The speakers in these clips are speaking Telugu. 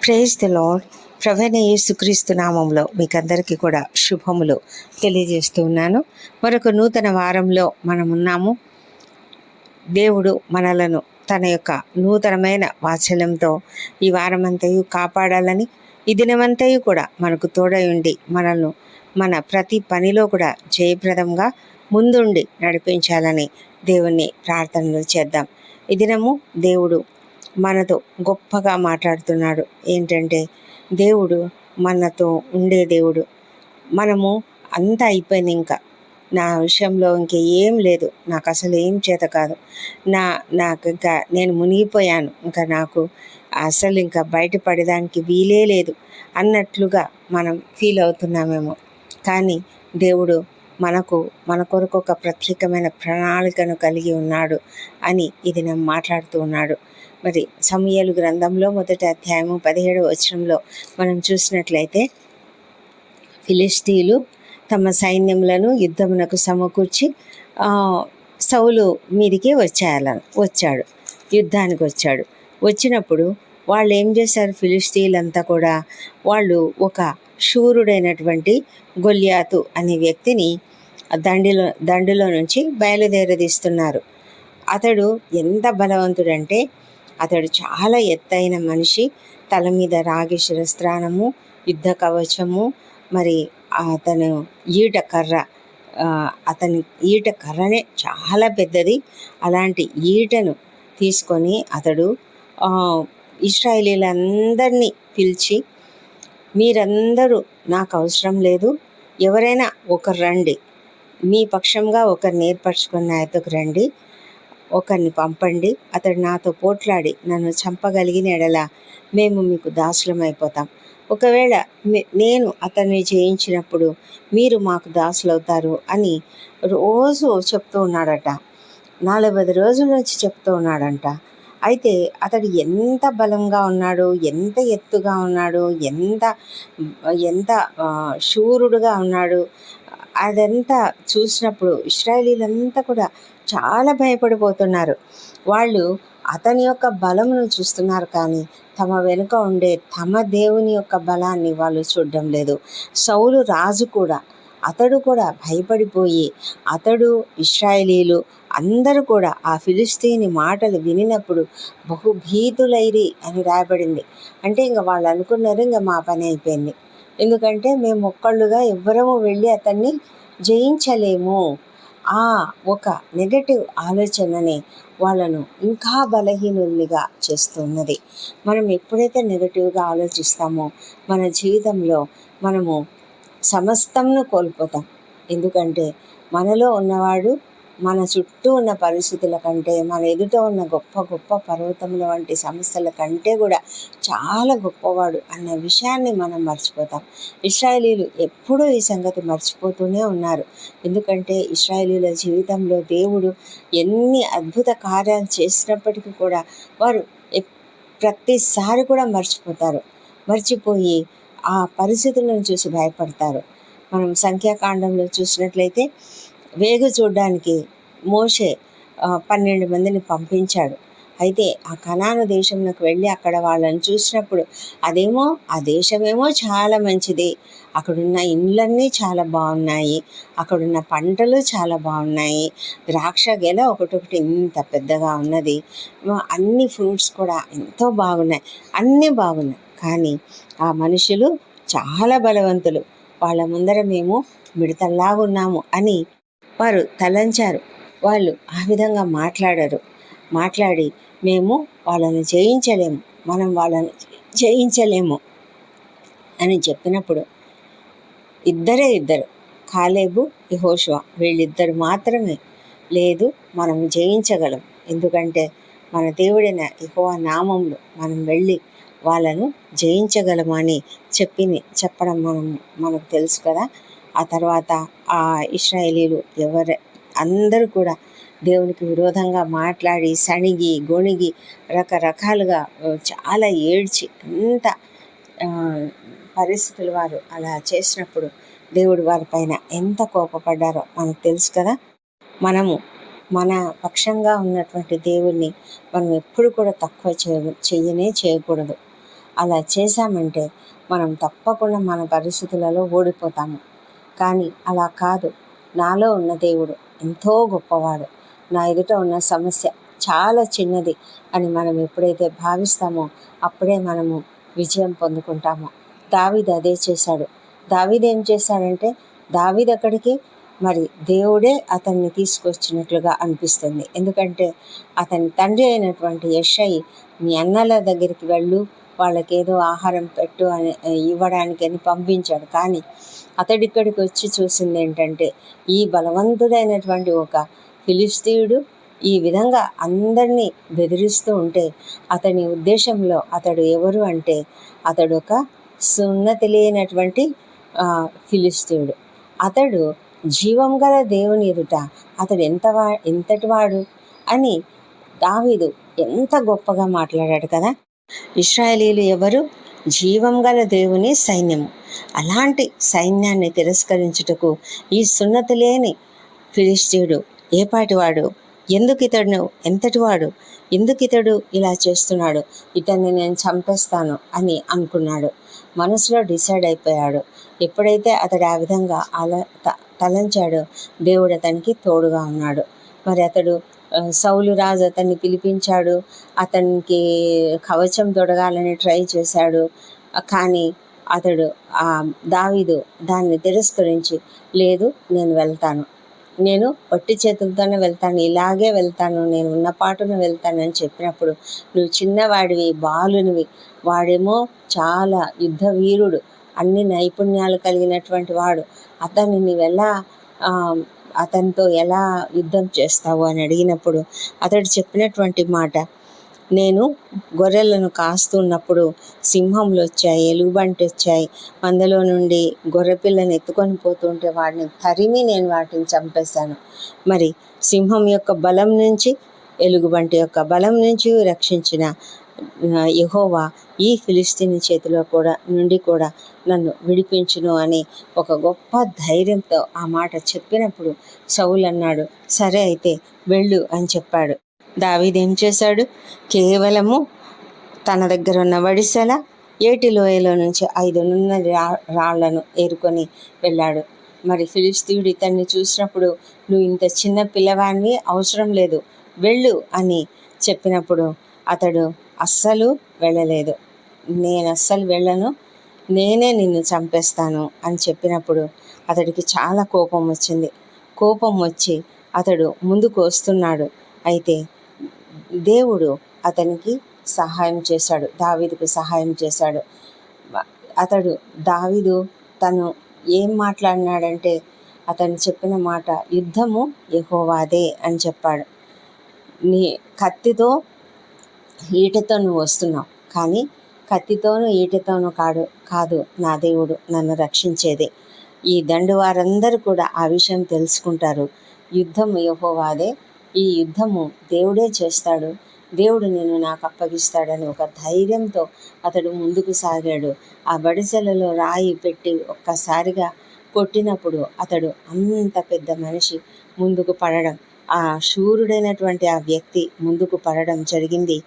Praise the lord. ప్రభువైన యేసుక్రీస్తు నామంలో మీకందరికీ కూడా శుభములు తెలియజేస్తూ ఉన్నాను. మరొక నూతన వారంలో మనం ఉన్నాము. దేవుడు మనలను తన యొక్క నూతనమైన వాత్సల్యంతో ఈ వారమంతయు కాపాడాలని, ఈ దినమంతయు కూడా మనకు తోడై ఉండి మనల్ని మన ప్రతి పనిలో కూడా జయప్రదంగా ముందుండి నడిపించాలని దేవుణ్ణి ప్రార్థనలు చేద్దాం. ఈ దినము దేవుడు మనతో గొప్పగా మాట్లాడుతున్నాడు. ఏంటంటే దేవుడు మనతో ఉండే దేవుడు. మనము అంతా అయిపోయింది, ఇంకా నా విషయంలో ఏం లేదు, నాకు అసలు ఏం చేత కాదు, నాకు ఇంకా నేను మునిగిపోయాను, ఇంకా నాకు అసలు ఇంకా బయటపడడానికి వీలే లేదు అన్నట్లుగా మనం ఫీల్ అవుతున్నామేమో. కానీ దేవుడు మన కొరకు ఒక ప్రత్యేకమైన ప్రణాళికను కలిగి ఉన్నాడు అని ఇది నేను మాట్లాడుతూ ఉన్నాడు. మరి సమూయేలు గ్రంథంలో 1వ అధ్యాయము 17వ వచనంలో మనం చూసినట్లయితే, ఫిలిష్తీయులు తమ సైన్యములను యుద్ధమునకు సమకూర్చి సౌలు మీదికి వచ్చాడు, యుద్ధానికి వచ్చాడు. వచ్చినప్పుడు వాళ్ళు ఏం చేశారు? ఫిలిష్తీయులంతా కూడా వాళ్ళు ఒక శూరుడైనటువంటి గొల్యాతు అనే వ్యక్తిని దండులో నుంచి బయలుదేరదీస్తున్నారు. అతడు ఎంత బలవంతుడంటే, అతడు చాలా ఎత్తైన మనిషి, తల మీద రాగి శిరస్త్రాణము, యుద్ధ కవచము, మరి అతని ఈట కర్రనే చాలా పెద్దది. అలాంటి ఈటను తీసుకొని అతడు ఇశ్రాయేలీలందరినీ పిలిచి, మీరందరూ నాకు అవసరం లేదు, ఎవరైనా ఒకరు రండి, మీ పక్షంగా ఒకరిని ఏర్పరచుకున్న నాయకుకు రండి, ఒకరిని పంపండి, అతడు నాతో పోట్లాడి నన్ను చంపగలిగిన ఎడల మేము మీకు దాసులమైపోతాం. ఒకవేళ నేను అతన్ని జయించినప్పుడు మీరు మాకు దాసులవుతారు అని రోజు చెప్తూ ఉన్నాడట. 40 రోజుల నుంచి చెప్తూ ఉన్నాడంట. అయితే అతడు ఎంత బలంగా ఉన్నాడు, ఎంత ఎత్తుగా ఉన్నాడు, ఎంత శూరుడుగా ఉన్నాడు, అదంతా చూసినప్పుడు ఇశ్రాయేలీలంతా కూడా చాలా భయపడిపోతున్నారు. వాళ్ళు అతని యొక్క బలమును చూస్తున్నారు, కానీ తమ వెనుక ఉండే తమ దేవుని యొక్క బలాన్ని వాళ్ళు చూడడం లేదు. సౌలు రాజు కూడా, అతడు కూడా భయపడిపోయి, అతడు ఇశ్రాయేలీలు అందరూ కూడా ఆ ఫిలిష్తీయుని మాటలు వినినప్పుడు బహుభీతులైరి అని రాయబడింది. అంటే ఇంకా వాళ్ళు అనుకున్నారు, ఇంకా మా పని అయిపోయింది, ఎందుకంటే మేము ఒక్కళ్ళుగా ఎవ్వరము వెళ్ళి అతన్ని జయించలేము. ఆ ఒక నెగటివ్ ఆలోచననే వాళ్ళను ఇంకా బలహీనులుగా చేస్తున్నది. మనం ఎప్పుడైతే నెగటివ్గా ఆలోచిస్తామో మన జీవితంలో మనము సమస్తంను కోల్పోతాం. ఎందుకంటే మనలో ఉన్నవాడు మన చుట్టూ ఉన్న పరిస్థితుల కంటే, మన ఎదుట ఉన్న గొప్ప గొప్ప పర్వతముల వంటి సమస్యల కంటే కూడా చాలా గొప్పవాడు అన్న విషయాన్ని మనం మర్చిపోతాం. ఇశ్రాయేలీలు ఎప్పుడూ ఈ సంగతి మర్చిపోతూనే ఉన్నారు. ఎందుకంటే ఇశ్రాయేలీల జీవితంలో దేవుడు ఎన్ని అద్భుత కార్యాలు చేసినప్పటికీ కూడా వారు ప్రతిసారి కూడా మర్చిపోయి ఆ పరిస్థితులను చూసి భయపడతారు. మనం సంఖ్యాకాండంలో చూసినట్లయితే, వేగు చూడడానికి మోషే 12 మందిని పంపించాడు. అయితే ఆ కనాను దేశంలోకి వెళ్ళి అక్కడ వాళ్ళని చూసినప్పుడు ఆ దేశమేమో చాలా మంచిది, అక్కడున్న ఇండ్లన్నీ చాలా బాగున్నాయి, అక్కడున్న పంటలు చాలా బాగున్నాయి, ద్రాక్ష గెల ఒకటొకటి ఇంత పెద్దగా ఉన్నది, అన్ని ఫ్రూట్స్ కూడా ఎంతో బాగున్నాయి, అన్నీ బాగున్నాయి. కానీ ఆ మనుషులు చాలా బలవంతులు, వాళ్ళ ముందర మేము మిడతల్లాగున్నాము అని వారు తలంచారు. వాళ్ళు ఆ విధంగా మాట్లాడి మేము వాళ్ళని జయించలేము, మనం వాళ్ళని జయించలేము అని చెప్పినప్పుడు ఇద్దరు, కాలేబు, యెహోషువ, వీళ్ళిద్దరు మాత్రమే, లేదు మనం జయించగలం, ఎందుకంటే మన దేవుడైన యెహోవా నామంలో మనం వెళ్ళి వాళ్ళను జయించగలమని చెప్పడం మనకు తెలుసు కదా. ఆ తర్వాత ఆ ఇశ్రాయేలీలు అందరూ కూడా దేవునికి విరోధంగా మాట్లాడి, సణిగి గొణిగి రకరకాలుగా చాలా ఏడ్చి అంత పరిస్థితులు వారు అలా చేసినప్పుడు దేవుడు వారిపైన ఎంత కోపపడ్డారో మనకు తెలుసు కదా. మనము మన పక్షంగా ఉన్నటువంటి దేవుణ్ణి మనం ఎప్పుడు కూడా తక్కువ చేయకూడదు. అలా చేశామంటే మనం తప్పకుండా మన పరిస్థితులలో ఓడిపోతాము. కానీ అలా కాదు. నాలో ఉన్న దేవుడు ఎంతో గొప్పవాడు, నా ఎదుట ఉన్న సమస్య చాలా చిన్నది అని మనం ఎప్పుడైతే భావిస్తామో అప్పుడే మనము విజయం పొందుకుంటాము. దావీదు అదే చేశాడు. దావీదు ఏం చేశాడంటే, దావీదు అక్కడికి మరి దేవుడే అతన్ని తీసుకొచ్చినట్లుగా అనిపిస్తుంది. ఎందుకంటే అతని తండ్రి అయినటువంటి యెషై, మీ అన్నల దగ్గరికి వెళ్ళు, వాళ్ళకేదో ఆహారం పెట్టు అని ఇవ్వడానికని పంపించాడు. కానీ అతడిక్కడికి వచ్చి చూసింది ఏంటంటే, ఈ బలవంతుడైనటువంటి ఒక ఫిలిస్తీయుడు ఈ విధంగా అందరినీ బెదిరిస్తూ ఉంటే, అతని ఉద్దేశంలో అతడు ఎవరు అంటే, అతడు ఒక సున్నతి లేనటువంటి ఫిలిస్తీయుడు. అతడు జీవం గల దేవుని ఎదుట అతడు ఎంతటివాడు అని దావీదు ఎంత గొప్పగా మాట్లాడాడు కదా. ఇశ్రాయేలీయులు ఎవరు? జీవం గల దేవుని సైన్యము. అలాంటి సైన్యాన్ని తిరస్కరించుటకు ఈ సున్నతి లేని ఫిలిస్తీయుడు ఏపాటివాడు? ఎందుకు ఇతడు ఎంతటివాడు? ఎందుకు ఇతడు ఇలా చేస్తున్నాడు? ఇతన్ని నేను చంపేస్తాను అని అనుకున్నాడు. మనసులో డిసైడ్ అయిపోయాడు. ఎప్పుడైతే అతడు ఆ విధంగా తలంచాడో దేవుడు అతనికి తోడుగా ఉన్నాడు. మరి అతడు సౌలు రాజు అతన్ని పిలిపించాడు, అతనికి కవచం తొడగాలని ట్రై చేశాడు. కానీ అతడు దావీదు దాన్ని తిరస్కరించి, లేదు నేను వెళ్తాను, నేను ఒట్టి చేతులతోనే వెళ్తాను, ఇలాగే వెళ్తాను, నేను ఉన్న పాటున వెళ్తానని చెప్పినప్పుడు, నువ్వు చిన్నవాడివి, బాలునివి, వాడేమో చాలా యుద్ధ వీరుడు, అన్ని నైపుణ్యాలు కలిగినటువంటి వాడు, అతన్ని నీవెలా అతనితో ఎలా యుద్ధం చేస్తావు అని అడిగినప్పుడు అతడు చెప్పినటువంటి మాట, నేను గొర్రెలను కాస్తున్నప్పుడు సింహంలు వచ్చాయి, ఎలుగుబంటి వచ్చాయి, మందలో నుండి గొర్రెపిల్లని ఎత్తుకొని పోతుంటే వాడిని తరిమి నేను వాటిని చంపేశాను. మరి సింహం యొక్క బలం నుంచి, ఎలుగుబంటి యొక్క బలం నుంచి రక్షించిన యెహోవా ఈ ఫిలిస్తీని చేతిలో నుండి కూడా నన్ను విడిపించును అని ఒక గొప్ప ధైర్యంతో ఆ మాట చెప్పినప్పుడు సౌలు అన్నాడు, సరే అయితే వెళ్ళు అని చెప్పాడు. దావీదు ఏం చేశాడు? కేవలము తన దగ్గర ఉన్న వడిసెల, ఏటి లోయలో నుంచి 5 నున్న రాళ్లను ఏరుకొని వెళ్ళాడు. మరి ఫిలిస్తీయుడు ఇతన్ని చూసినప్పుడు, నువ్వు ఇంత చిన్న పిల్లవాడిని, అవసరం లేదు, వెళ్ళు అని చెప్పినప్పుడు అతడు అస్సలు వెళ్ళలేదు. నేను అస్సలు వెళ్ళను, నేనే నిన్ను చంపేస్తాను అని చెప్పినప్పుడు అతడికి చాలా కోపం వచ్చింది. కోపం వచ్చి అతడు ముందుకు వస్తున్నాడు. అయితే దేవుడు అతనికి సహాయం చేశాడు, దావీదుకు సహాయం చేశాడు. దావీదు తను ఏం మాట్లాడినాడంటే, అతను చెప్పిన మాట, యుద్ధము యెహోవాదే అని చెప్పాడు. నీ కత్తితో ఈటతో నువ్వు వస్తున్నావు, కానీ కత్తితోనూ ఈటతోనూ కాదు నా దేవుడు నన్ను రక్షించేది. ఈ దండు వారందరూ కూడా ఆ విషయం తెలుసుకుంటారు. యుద్ధము యెహోవాదే, ఈ యుద్ధము దేవుడే చేస్తాడు, దేవుడు నేను నాకు అప్పగిస్తాడని ఒక ధైర్యంతో అతడు ముందుకు సాగాడు. ఆ బడిసెలలో రాయి పెట్టి ఒక్కసారిగా కొట్టినప్పుడు అతడు అంత పెద్ద మనిషి ముందుకు పడడం, ఆ శూరుడైనటువంటి ఆ వ్యక్తి ముందుకు పడడం జరిగింది.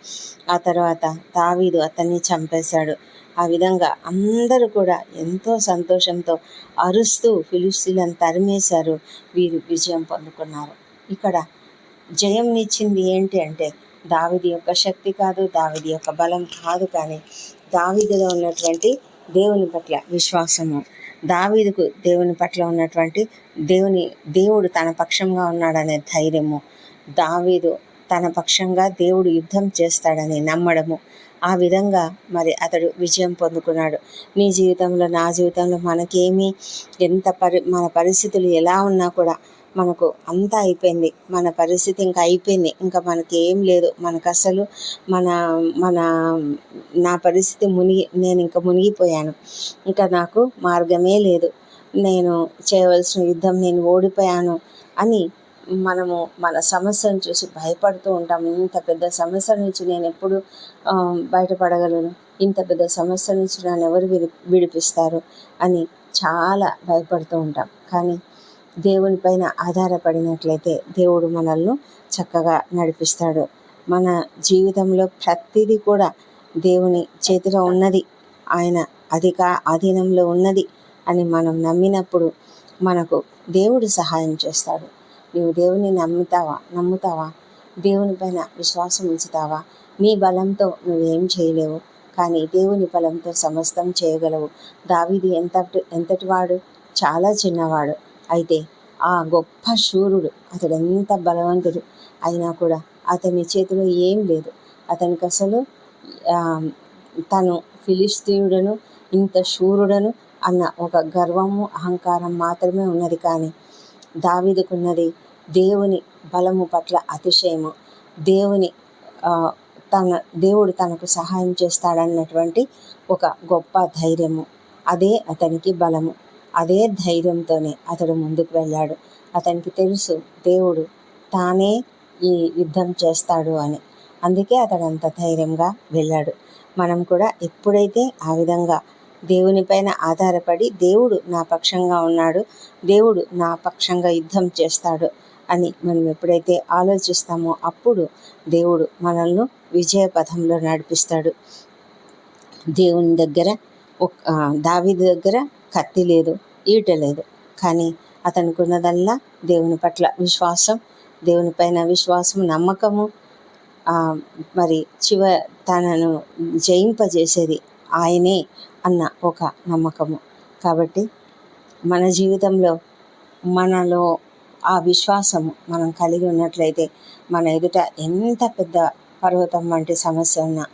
ఆ తర్వాత దావీదు అతన్ని చంపేశాడు. ఆ విధంగా అందరూ కూడా ఎంతో సంతోషంతో అరుస్తూ ఫిలిస్తీయులను తరిమేశారు. వీరు విజయం పొందుకున్నారు. ఇక్కడ జయం ఇచ్చింది ఏంటి అంటే, దావీదు యొక్క శక్తి కాదు, దావీదు యొక్క బలం కాదు, కానీ దావీదులో ఉన్నటువంటి దేవుని పట్ల విశ్వాసము, దావీదుకు దేవుని పట్ల ఉన్నటువంటి దేవుడు తన పక్షంగా ఉన్నాడనే ధైర్యము, దావీదు తన పక్షంగా దేవుడు యుద్ధం చేస్తాడని నమ్మడము, ఆ విధంగా మరి అతడు విజయం పొందుకున్నాడు. నీ జీవితంలో, నా జీవితంలో మనకేమీ మన పరిస్థితులు ఎలా ఉన్నా కూడా మనకు అంతా అయిపోయింది, మన పరిస్థితి ఇంకా అయిపోయింది, ఇంకా మనకి ఏం లేదు, మనకు అసలు నా పరిస్థితి నేను ఇంకా మునిగిపోయాను, ఇంకా నాకు మార్గమే లేదు, నేను చేయవలసిన యుద్ధం నేను ఓడిపోయాను అని మనము మన సమస్యను చూసి భయపడుతూ ఉంటాము. ఇంత పెద్ద సమస్య నుంచి నేను ఎప్పుడు బయటపడగలను, ఇంత పెద్ద సమస్య నుంచి నన్ను ఎవరు విడిపిస్తారు అని చాలా భయపడుతూ ఉంటాం. కానీ దేవుని పైన ఆధారపడినట్లయితే దేవుడు మనల్ని చక్కగా నడిపిస్తాడు. మన జీవితంలో ప్రతిదీ కూడా దేవుని చేతిలో ఉన్నది, ఆయన అధీనంలో ఉన్నది అని మనం నమ్మినప్పుడు మనకు దేవుడు సహాయం చేస్తాడు. నీవు దేవుని నమ్ముతావా? దేవుని పైన విశ్వాసం ఉంచుతావా? నీ బలంతో నువ్వేం చేయలేవు, కానీ దేవుని బలంతో సమస్తం చేయగలవు. దావీదు ఎంతటి వాడు? చాలా చిన్నవాడు. అయితే ఆ గొప్ప శూరుడు, అతడు ఎంత బలవంతుడు అయినా కూడా అతని చేతిలో ఏం లేదు. అతనికి అసలు తను ఫిలిస్తీయుడను, ఇంత శూరుడను అన్న ఒక గర్వము, అహంకారం మాత్రమే ఉన్నది. కానీ దావీదుకున్నది దేవుని బలము పట్ల అతిశయము, దేవుడు తనకు సహాయం చేస్తాడన్నటువంటి ఒక గొప్ప ధైర్యము. అదే అతనికి బలము. అదే ధైర్యంతోనే అతడు ముందుకు వెళ్ళాడు. అతనికి తెలుసు దేవుడు తానే ఈ యుద్ధం చేస్తాడు అని. అందుకే అతడు అంత ధైర్యంగా వెళ్ళాడు. మనం కూడా ఎప్పుడైతే ఆ విధంగా దేవునిపైన ఆధారపడి దేవుడు నా పక్షంగా ఉన్నాడు, దేవుడు నా పక్షంగా యుద్ధం చేస్తాడు అని మనం ఎప్పుడైతే ఆలోచిస్తామో అప్పుడు దేవుడు మనల్ని విజయ పథంలో నడిపిస్తాడు. దేవుని దగ్గర దావీదు దగ్గర కత్తి లేదు, ఈట లేదు, కానీ అతనికి ఉన్నదల్లా దేవుని పట్ల విశ్వాసం, దేవుని పైన విశ్వాసం, నమ్మకము, మరి తనను జయింపజేసేది ఆయనే అన్న ఒక నమ్మకము. కాబట్టి మన జీవితంలో మనలో ఆ విశ్వాసము మనం కలిగి ఉన్నట్లయితే మన ఎదుట ఎంత పెద్ద పర్వతం వంటి సమస్య ఉన్నా,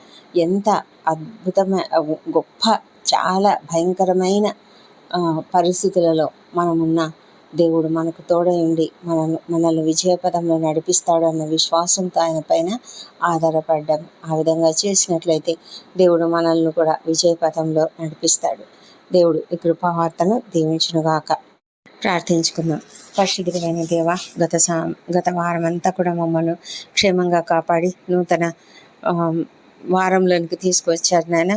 ఎంత అద్భుతమైన గొప్ప చాలా భయంకరమైన పరిస్థితులలో మనమున్నా దేవుడు మనకు తోడై ఉండి మనల్ని విజయపదంలో నడిపిస్తాడు అన్న విశ్వాసంతో ఆయన పైన ఆధారపడ్డాం. ఆ విధంగా చేసినట్లయితే దేవుడు మనల్ని కూడా విజయపథంలో నడిపిస్తాడు. దేవుడు ఈ కృపావార్తను దీవించునుగాక. ప్రార్థించుకుందాం. పరిశుద్ధుడైన దేవ, గత వారం అంతా కూడా మమ్మల్ని క్షేమంగా కాపాడి నూతన వారంలోనికి తీసుకువచ్చారు నాయన.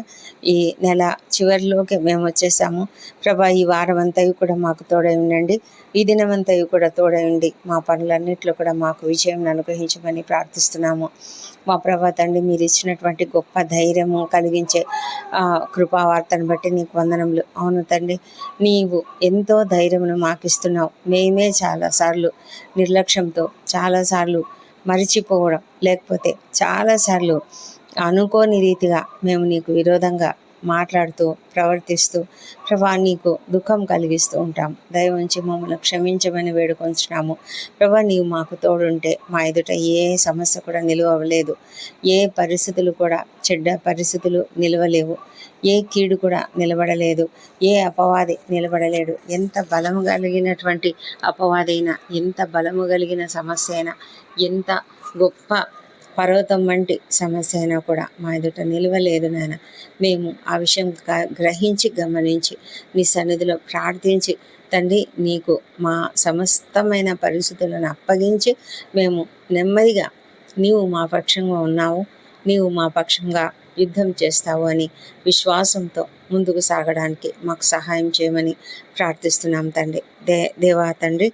ఈ నెల చివరిలోకి మేము వచ్చేసాము ప్రభా. ఈ వారం అంతా కూడా మాకు తోడై ఉండండి, ఈ దినమంతా కూడా తోడై ఉండి మా పనులన్నింటిలో కూడా మాకు విజయం అనుగ్రహించమని ప్రార్థిస్తున్నాము. మా ప్రభా తండ్రి, మీరు ఇచ్చినటువంటి గొప్ప ధైర్యము కలిగించే కృపావార్తను బట్టి నీకు వందనములు. అవును తండ్రి, నీవు ఎంతో ధైర్యమును మాకు ఇస్తున్నావు. మేమే చాలాసార్లు నిర్లక్ష్యంతో, చాలాసార్లు మరిచిపోవడం, లేకపోతే చాలాసార్లు అనుకోని రీతిగా మేము నీకు విరోధంగా మాట్లాడుతూ ప్రవర్తిస్తూ ప్రభా నీకు దుఃఖం కలిగిస్తూ ఉంటాం. దయ ఉంచి మమ్మల్ని క్షమించమని వేడుకొంచున్నాము ప్రభా. నీవు మాకు తోడుంటే మా ఎదుట ఏ సమస్య కూడా నిలవలేదు, ఏ పరిస్థితులు కూడా చెడ్డ పరిస్థితులు నిలవలేవు, ఏ కీడు కూడా నిలబడలేదు, ఏ అపవాది నిలబడలేడు. ఎంత బలము కలిగినటువంటి అపవాదైనా, ఎంత బలము కలిగిన సమస్య అయినా, ఎంత గొప్ప పర్వతం వంటి సమస్య అయినా కూడా మా ఎదుట నిలవలేదు నాయన. మేము ఆ విషయం గ్రహించి గమనించి నీ సన్నిధిలో ప్రార్థించి తండ్రి నీకు మా సమస్తమైన పరిస్థితులను అప్పగించి మేము నెమ్మదిగా నీవు మా పక్షంగా ఉన్నావు, నీవు మా పక్షంగా యుద్ధం చేస్తావు అని విశ్వాసంతో ముందుకు సాగడానికి మాకు సహాయం చేయమని ప్రార్థిస్తున్నాం తండ్రి. దేవా తండ్రి,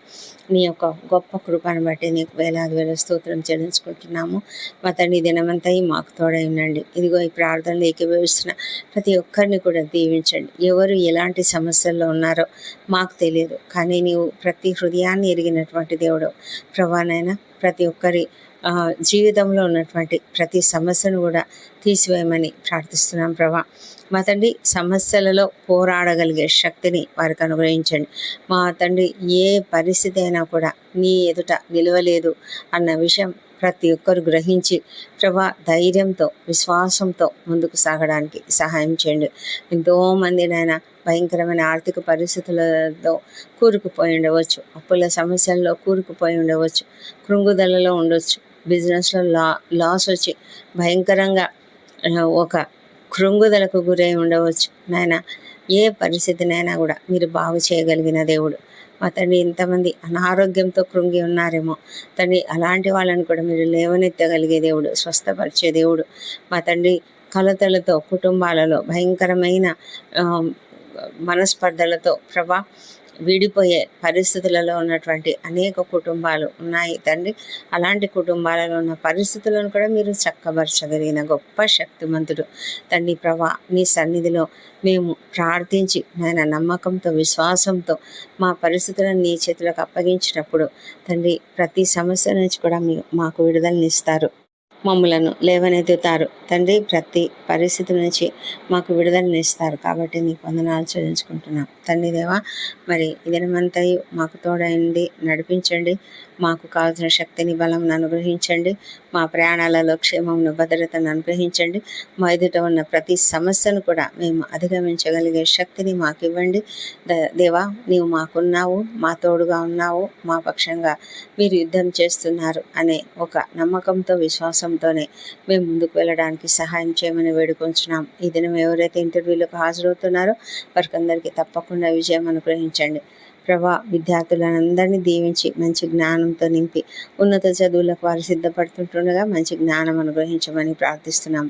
నీ యొక్క గొప్ప కృపను బట్టి నీకు వేల స్తోత్రం చెల్లించుకుంటున్నాము. మా తండ్రి దినమంతా మాకు తోడై ఉండండి. ఇదిగో ఈ ప్రార్థనలు ఏకీభవిస్తున్న ప్రతి ఒక్కరిని కూడా దీవించండి. ఎవరు ఎలాంటి సమస్యల్లో ఉన్నారో మాకు తెలియదు, కానీ నీవు ప్రతి హృదయాన్ని ఎరిగినటువంటి దేవుడు ప్రభానైనా. ప్రతి ఒక్కరి జీవితంలో ఉన్నటువంటి ప్రతి సమస్యను కూడా తీసివేయమని ప్రార్థిస్తున్నాం ప్రభా. మా తండ్రి, సమస్యలలో పోరాడగలిగే శక్తిని వారికి అనుగ్రహించండి. మా తండ్రి, ఏ పరిస్థితి అయినా కూడా నీ ఎదుట నిలవలేదు అన్న విషయం ప్రతి ఒక్కరు గ్రహించి ప్రభా ధైర్యంతో, విశ్వాసంతో ముందుకు సాగడానికి సహాయం చేయండి. ఎంతోమంది నాయన భయంకరమైన ఆర్థిక పరిస్థితులతో కూరుకుపోయి ఉండవచ్చు, అప్పుల సమస్యల్లో కూరుకుపోయి ఉండవచ్చు, కృంగుదలలో ఉండవచ్చు, బిజినెస్లో లాస్ వచ్చి భయంకరంగా ఒక కృంగుదలకు గురై ఉండవచ్చు నాయన. ఏ పరిస్థితినైనా కూడా మీరు బాగు చేయగలిగిన దేవుడు మా తండ్రి. ఇంతమంది అనారోగ్యంతో కృంగి ఉన్నారేమో తండ్రి, అలాంటి వాళ్ళని కూడా మీరు లేవనెత్తగలిగే దేవుడు, స్వస్థపరిచే దేవుడు మా తండ్రి. కలతలతో కుటుంబాలలో భయంకరమైన మనస్పర్ధలతో ప్రభా విడిపోయే పరిస్థితులలో ఉన్నటువంటి అనేక కుటుంబాలు ఉన్నాయి తండ్రి. అలాంటి కుటుంబాలలో ఉన్న పరిస్థితులను కూడా మీరు చక్కబరచగలిగిన గొప్ప శక్తిమంతుడు తండ్రి. ప్రభా, నీ సన్నిధిలో మేము ప్రార్థించి నాయన నమ్మకంతో విశ్వాసంతో మా పరిస్థితులను నీ చేతులకు అప్పగించినప్పుడు తండ్రి, ప్రతి సమస్య నుంచి కూడా మీరు మాకు విడుదలనిస్తారు, మమ్ములను లేవనెత్తుతారు తండ్రి. ప్రతి పరిస్థితి నుంచి మాకు విడుదలనిస్తారు. కాబట్టి నీకు వందనాలు చెల్లించుకుంటున్నాం తండ్రి దేవా. మరి ఇదనమంతయు మాకు తోడైంది, నడిపించండి. మాకు కావాల్సిన శక్తిని, బలం అనుగ్రహించండి. మా ప్రయాణాలలో క్షేమమును, భద్రతను అనుగ్రహించండి. మా ఎదుట ఉన్న ప్రతి సమస్యను కూడా మేము అధిగమించగలిగే శక్తిని మాకు ఇవ్వండి దేవా. నీవు మాకున్నావు, మా తోడుగా ఉన్నావు, మా పక్షంగా మీరు యుద్ధం చేస్తున్నారు అనే ఒక నమ్మకంతో, విశ్వాసంతోనే మేము ముందుకు వెళ్ళడానికి సహాయం చేయమని వేడుకొంచున్నాం. ఈ దినం ఎవరైతే ఇంటర్వ్యూలకు హాజరవుతున్నారో వారికందరికీ తప్పకుండా విజయం అనుగ్రహించండి ప్రభా. విద్యార్థులందరినీ దీవించి మంచి జ్ఞానంతో నింపి ఉన్నత చదువులకు వారు సిద్ధపడుతుంటుండగా మంచి జ్ఞానం అనుగ్రహించమని ప్రార్థిస్తున్నాం.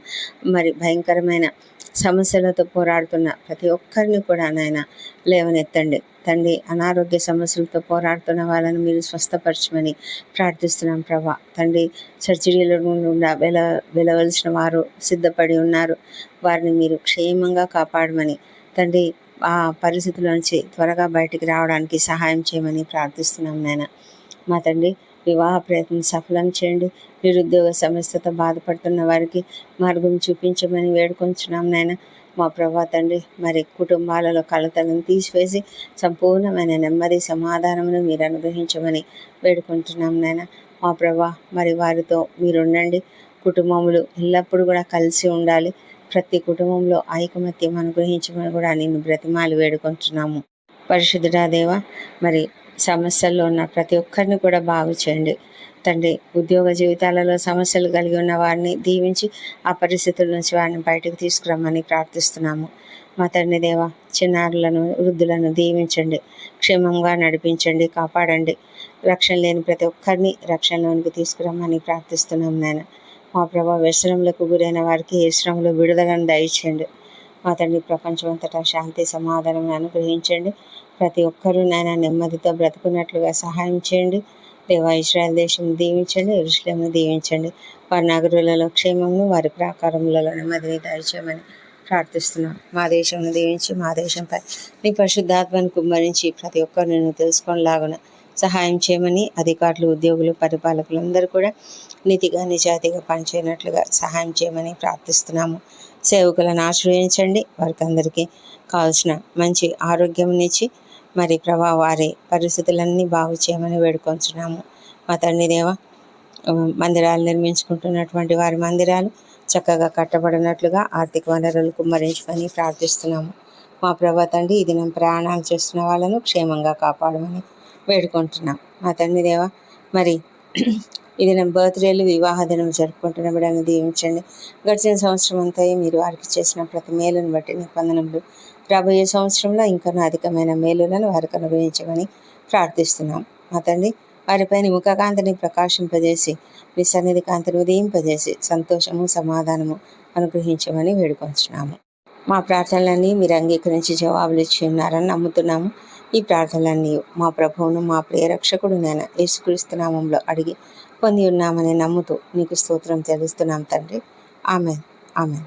మరి భయంకరమైన సమస్యలతో పోరాడుతున్న ప్రతి ఒక్కరిని కూడా నాయన లేవనెత్తండి తండ్రి. అనారోగ్య సమస్యలతో పోరాడుతున్న వాళ్ళని మీరు స్వస్థపరచమని ప్రార్థిస్తున్నాం ప్రభా తండ్రి. సర్జరీల గుండా వెళ్ళవలసిన వారు సిద్ధపడి ఉన్నారు, వారిని మీరు క్షేమంగా కాపాడమని తండ్రి. ఆ పరిస్థితుల నుంచి త్వరగా బయటికి రావడానికి సహాయం చేయమని ప్రార్థిస్తున్నాం నాయన. మా తండ్రి, వివాహ ప్రయత్నం సఫలం చేయండి. నిరుద్యోగ సమస్యతో బాధపడుతున్న వారికి మార్గం చూపించమని వేడుకొంచున్నాం నాయన. మా ప్రభా తండ్రి, మరి కుటుంబాలలో కలతలను తీసివేసి సంపూర్ణమైన నెమ్మది, సమాధానమును మీరు అనుగ్రహించమని వేడుకుంటున్నాం నాయన. మా ప్రభా, మరి వారితో మీరుండండి. కుటుంబములు ఎల్లప్పుడూ కూడా కలిసి ఉండాలి. ప్రతి కుటుంబంలో ఐకమత్యం అనుగ్రహించమని కూడా నిన్ను బ్రతిమాలి వేడుకుంటున్నాము. పరిశుద్ధుడా దేవా, మరి సమస్యల్లో ఉన్న ప్రతి ఒక్కరిని కూడా బాగు చేయండి తండ్రి. ఉద్యోగ జీవితాలలో సమస్యలు కలిగి ఉన్న వారిని దీవించి ఆ పరిస్థితుల నుంచి వారిని బయటకు తీసుకురమ్మని ప్రార్థిస్తున్నాము. మా తండ్రి దేవ, చిన్నారులను, వృద్ధులను దీవించండి, క్షేమంగా నడిపించండి, కాపాడండి. రక్షణ లేని ప్రతి ఒక్కరిని రక్షణలోనికి తీసుకురమ్మని ప్రార్థిస్తున్నాం నాయన. మా ప్రభా, వ్యసనములకు గురైన వారికి ఏ శ్రమలో విడుదలను దయచేయండి. మా తండ్రి, ప్రపంచమంతటా శాంతి సమాధానం అనుగ్రహించండి. ప్రతి ఒక్కరూ నాయన నెమ్మదితో బ్రతుకున్నట్లుగా సహాయం చేయండి దేవా. ఇశ్రాయేల్ దేశం దీవించండి, యెరూషలేమును దీవించండి. వారి నగరులలో క్షేమమును, వారి ప్రాకారములలో నెమ్మదిని దయచేయమని ప్రార్థిస్తున్నాం. మా దేశంను దీవించి మా దేశంపై నీ పరిశుద్ధాత్మను కుమ్మరించి ప్రతి ఒక్కరు నిన్ను తెలుసుకొనిలాగున సహాయం చేయమని అధికారులు, ఉద్యోగులు, పరిపాలకులు అందరూ కూడా నీతిగా, నిజాయితీగా పనిచేయనట్లుగా సహాయం చేయమని ప్రార్థిస్తున్నాము. సేవకులను ఆశ్రయించండి. వారికి అందరికీ కావాల్సిన మంచి ఆరోగ్యంనిచ్చి మరి ప్రభా వారి పరిస్థితులన్నీ బాగు చేయమని వేడుకొంచున్నాము. మా తండ్రి దేవ, మందిరాలు నిర్మించుకుంటున్నటువంటి వారి మందిరాలు చక్కగా కట్టబడినట్లుగా ఆర్థిక వనరులు కుమ్మరించమని ప్రార్థిస్తున్నాము. మా ప్రభా తండ్రి, ఈ దినం ప్రయాణాలు చేస్తున్న వాళ్ళను క్షేమంగా కాపాడమని వేడుకుంటున్నాం. మా తండ్రి దేవ, మరి ఈ దినం బర్త్డేలు, వివాహ దినం జరుపుకుంటున్న బిడ్డలను దీవించండి. గడిచిన సంవత్సరం అంతా మీరు వారికి చేసిన ప్రతి మేలును బట్టి నీ వందనములు. రాబోయే సంవత్సరంలో ఇంకా అధికమైన మేలులను వారికి అనుగ్రహించమని ప్రార్థిస్తున్నాం. మా తండ్రి, వారిపై నీ ముఖకాంతిని ప్రకాశింపజేసి మీ సన్నిధి కాంతిని ఉదయింపజేసి సంతోషము, సమాధానము అనుగ్రహించమని వేడుకొంచున్నాము. మా ప్రార్థనలన్నీ మీరు అంగీకరించి జవాబులు ఇచ్చి ఉన్నారని నమ్ముతున్నాము. ఈ ప్రార్థనలన్నీ మా ప్రభువును, మా ప్రియ రక్షకుడు నేను యేసుక్రీస్తు నామంలో అడిగి పొంది ఉన్నామని నమ్ముతూ నీకు స్తోత్రం తెలుస్తున్నాం తండ్రి. Amen, amen.